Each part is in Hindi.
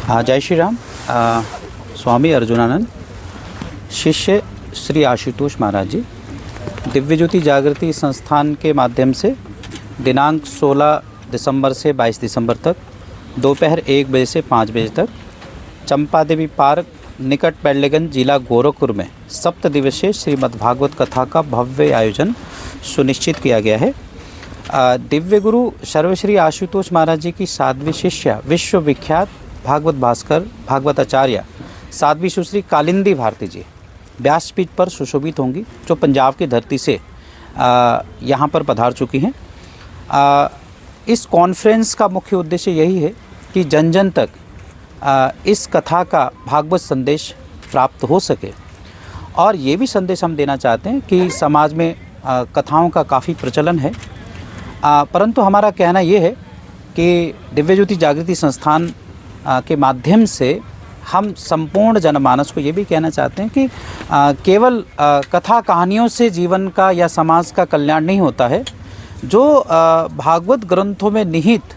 जय श्री राम। स्वामी अर्जुनानंद, शिष्य श्री आशुतोष महाराज जी, दिव्य ज्योति जागृति संस्थान के माध्यम से दिनांक 16 दिसंबर से 22 दिसंबर तक दोपहर 1 बजे से 5 बजे तक चंपा देवी पार्क निकट पैडलेगंज जिला गोरखपुर में 7 दिवसीय श्रीमद्भागवत कथा का भव्य आयोजन सुनिश्चित किया गया है। दिव्य गुरु सर्वश्री आशुतोष महाराज जी की साध्वी शिष्या विश्व विख्यात भागवत भास्कर भागवताचार्य साध्वी सुश्री कालिंदी भारती जी व्यासपीठ पर सुशोभित होंगी, जो पंजाब की धरती से यहाँ पर पधार चुकी हैं। इस कॉन्फ्रेंस का मुख्य उद्देश्य यही है कि जन जन तक इस कथा का भागवत संदेश प्राप्त हो सके, और ये भी संदेश हम देना चाहते हैं कि समाज में कथाओं का काफ़ी प्रचलन है, परंतु हमारा कहना ये है कि दिव्य ज्योति जागृति संस्थान के माध्यम से हम संपूर्ण जनमानस को ये भी कहना चाहते हैं कि केवल कथा कहानियों से जीवन का या समाज का कल्याण नहीं होता है। जो भागवत ग्रंथों में निहित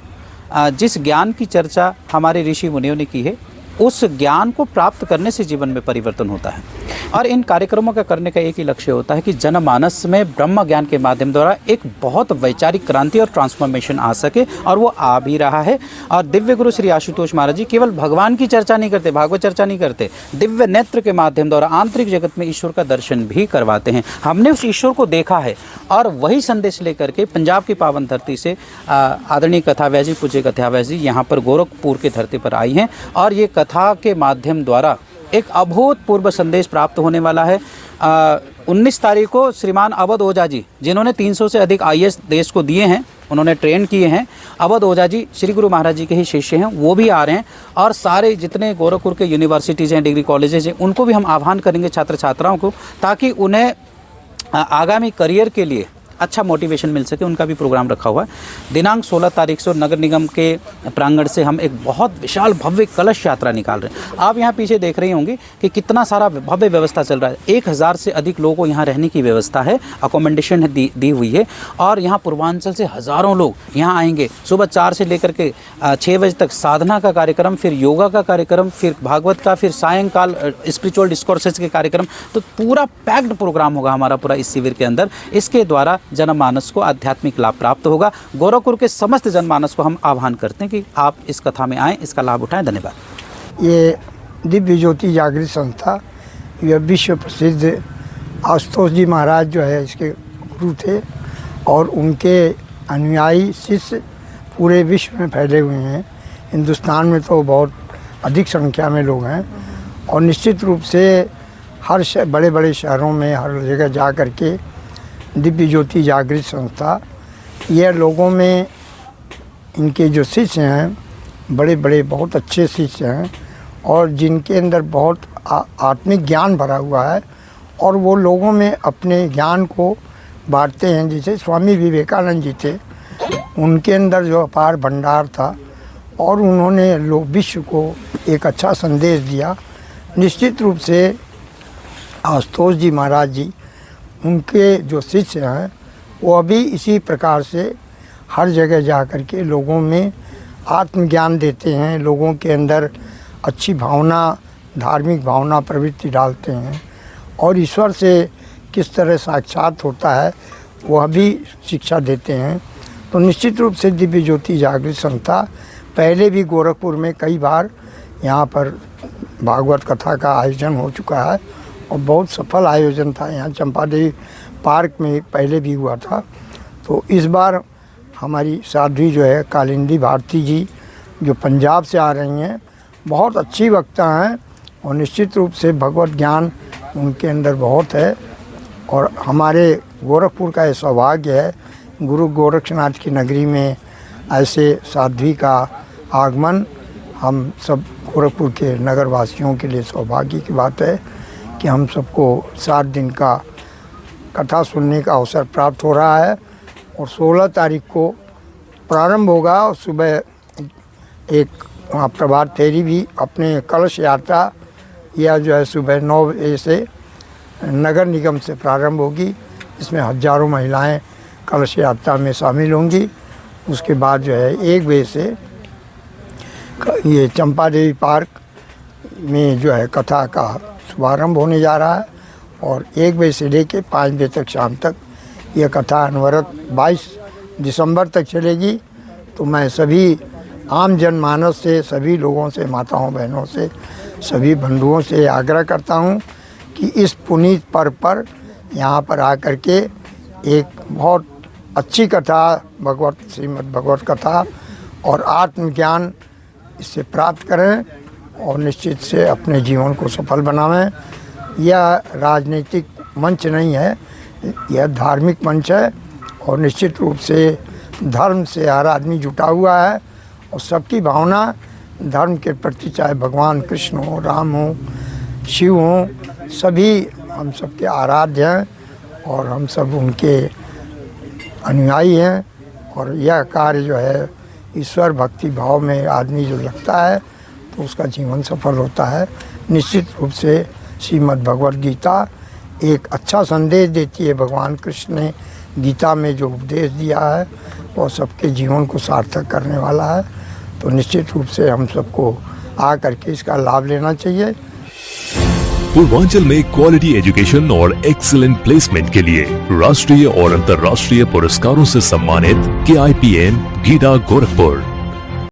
जिस ज्ञान की चर्चा हमारे ऋषि मुनियों ने की है, उस ज्ञान को प्राप्त करने से जीवन में परिवर्तन होता है। और इन कार्यक्रमों का करने का एक ही लक्ष्य होता है कि जनमानस में ब्रह्म ज्ञान के माध्यम द्वारा एक बहुत वैचारिक क्रांति और ट्रांसफॉर्मेशन आ सके, और वो आ भी रहा है। और दिव्य गुरु श्री आशुतोष महाराज जी केवल भगवान की चर्चा नहीं करते, भागवत चर्चा नहीं करते, दिव्य नेत्र के माध्यम द्वारा आंतरिक जगत में ईश्वर का दर्शन भी करवाते हैं। हमने उस ईश्वर को देखा है, और वही संदेश लेकर के पंजाब की पावन धरती से आदरणीय कथाव्यास जी, पूज्य कथाव्यास जी यहाँ पर गोरखपुर की धरती पर आई हैं, और ये कथा के माध्यम द्वारा एक अभूतपूर्व संदेश प्राप्त होने वाला है। 19 तारीख को श्रीमान अवध ओझा जी, जिन्होंने 300 से अधिक IAS देश को दिए हैं, उन्होंने ट्रेन किए हैं, अवध ओझा जी श्री गुरु महाराज जी के ही शिष्य हैं, वो भी आ रहे हैं। और सारे जितने गोरखपुर के यूनिवर्सिटीज़ हैं, डिग्री कॉलेजेस हैं, उनको भी हम आह्वान करेंगे, छात्र छात्राओं को, ताकि उन्हें आगामी करियर के लिए अच्छा मोटिवेशन मिल सके। उनका भी प्रोग्राम रखा हुआ है। दिनांक 16 तारीख से नगर निगम के प्रांगण से हम एक बहुत विशाल भव्य कलश यात्रा निकाल रहे हैं। आप यहाँ पीछे देख रहे होंगे कि कितना सारा भव्य व्यवस्था चल रहा है। 1000 से अधिक लोगों को यहाँ रहने की व्यवस्था है, अकोमोडेशन दी हुई है। और यहाँ पूर्वांचल से हज़ारों लोग यहाँ आएंगे। सुबह 4 से लेकर के 6 बजे तक साधना का कार्यक्रम, फिर योगा का कार्यक्रम, फिर भागवत का, फिर सायंकाल स्पिरिचुअल डिस्कोर्सेज के कार्यक्रम। तो पूरा पैक्ड प्रोग्राम होगा हमारा पूरा इस शिविर के अंदर। इसके द्वारा जनमानस को आध्यात्मिक लाभ प्राप्त होगा। गोरखपुर के समस्त जनमानस को हम आह्वान करते हैं कि आप इस कथा में आएँ, इसका लाभ उठाएं। धन्यवाद। ये दिव्य ज्योति जागृत संस्था, यह विश्व प्रसिद्ध आशुतोष जी महाराज जो है इसके गुरु थे, और उनके अनुयायी शिष्य पूरे विश्व में फैले हुए हैं। हिंदुस्तान में तो बहुत अधिक संख्या में लोग हैं, और निश्चित रूप से हर बड़े बड़े शहरों में हर जगह जा कर के दिव्य ज्योति जागृत संस्था, यह लोगों में, इनके जो शिष्य हैं बड़े बड़े बहुत अच्छे शिष्य हैं, और जिनके अंदर बहुत आत्मिक ज्ञान भरा हुआ है, और वो लोगों में अपने ज्ञान को बांटते हैं। जैसे स्वामी विवेकानंद जी थे, उनके अंदर जो अपार भंडार था, और उन्होंने विश्व को एक अच्छा संदेश दिया। निश्चित रूप से आशुतोष जी महाराज जी, उनके जो शिष्य हैं, वो अभी इसी प्रकार से हर जगह जा कर के लोगों में आत्मज्ञान देते हैं, लोगों के अंदर अच्छी भावना, धार्मिक भावना, प्रवृत्ति डालते हैं, और ईश्वर से किस तरह साक्षात होता है वह भी शिक्षा देते हैं। तो निश्चित रूप से दिव्य ज्योति जागृत संस्था पहले भी गोरखपुर में कई बार यहाँ पर भागवत कथा का आयोजन हो चुका है, और बहुत सफल आयोजन था। यहाँ चंपा देवी पार्क में पहले भी हुआ था। तो इस बार हमारी साध्वी जो है कालिंदी भारती जी, जो पंजाब से आ रही हैं, बहुत अच्छी वक्ता हैं, और निश्चित रूप से भगवत ज्ञान उनके अंदर बहुत है। और हमारे गोरखपुर का ये सौभाग्य है, गुरु गोरक्षनाथ की नगरी में ऐसे साध्वी का आगमन हम सब गोरखपुर के नगर वासियों के लिए सौभाग्य की बात है कि हम सबको 7 दिन का कथा सुनने का अवसर प्राप्त हो रहा है। और 16 तारीख को प्रारंभ होगा, और सुबह एक प्रभात फेरी भी, अपने कलश यात्रा यह जो है सुबह 9 बजे से नगर निगम से प्रारंभ होगी। इसमें हज़ारों महिलाएं कलश यात्रा में शामिल होंगी। उसके बाद जो है 1 बजे से ये चंपा देवी पार्क में जो है कथा का शुभारंभ होने जा रहा है और 1 बजे से लेकर 5 बजे तक शाम तक यह कथा अनवरत 22 दिसंबर तक चलेगी। तो मैं सभी आम जनमानस से, सभी लोगों से, माताओं बहनों से, सभी बंधुओं से आग्रह करता हूँ कि इस पुनीत पर्व पर यहाँ पर आकर के एक बहुत अच्छी कथा श्रीमद् भगवत कथा और आत्मज्ञान इससे प्राप्त करें और निश्चित से अपने जीवन को सफल बनावें। यह राजनीतिक मंच नहीं है, यह धार्मिक मंच है और निश्चित रूप से धर्म से हर आदमी जुटा हुआ है और सबकी भावना धर्म के प्रति, चाहे भगवान कृष्ण हो, राम हो, शिव हो, सभी हम सबके आराध्य हैं और हम सब उनके अनुयायी हैं। और यह कार्य जो है ईश्वर भक्ति भाव में आदमी जो लगता है तो उसका जीवन सफल होता है। निश्चित रूप से श्रीमद् भगवत गीता एक अच्छा संदेश देती है। भगवान कृष्ण ने गीता में जो उपदेश दिया है वो सबके जीवन को सार्थक करने वाला है। तो निश्चित रूप से हम सबको आकर के इसका लाभ लेना चाहिए। पूर्वांचल में क्वालिटी एजुकेशन और एक्सीलेंट प्लेसमेंट के लिए राष्ट्रीय और अंतर्राष्ट्रीय पुरस्कारों से सम्मानित KIPN गीता गोरखपुर।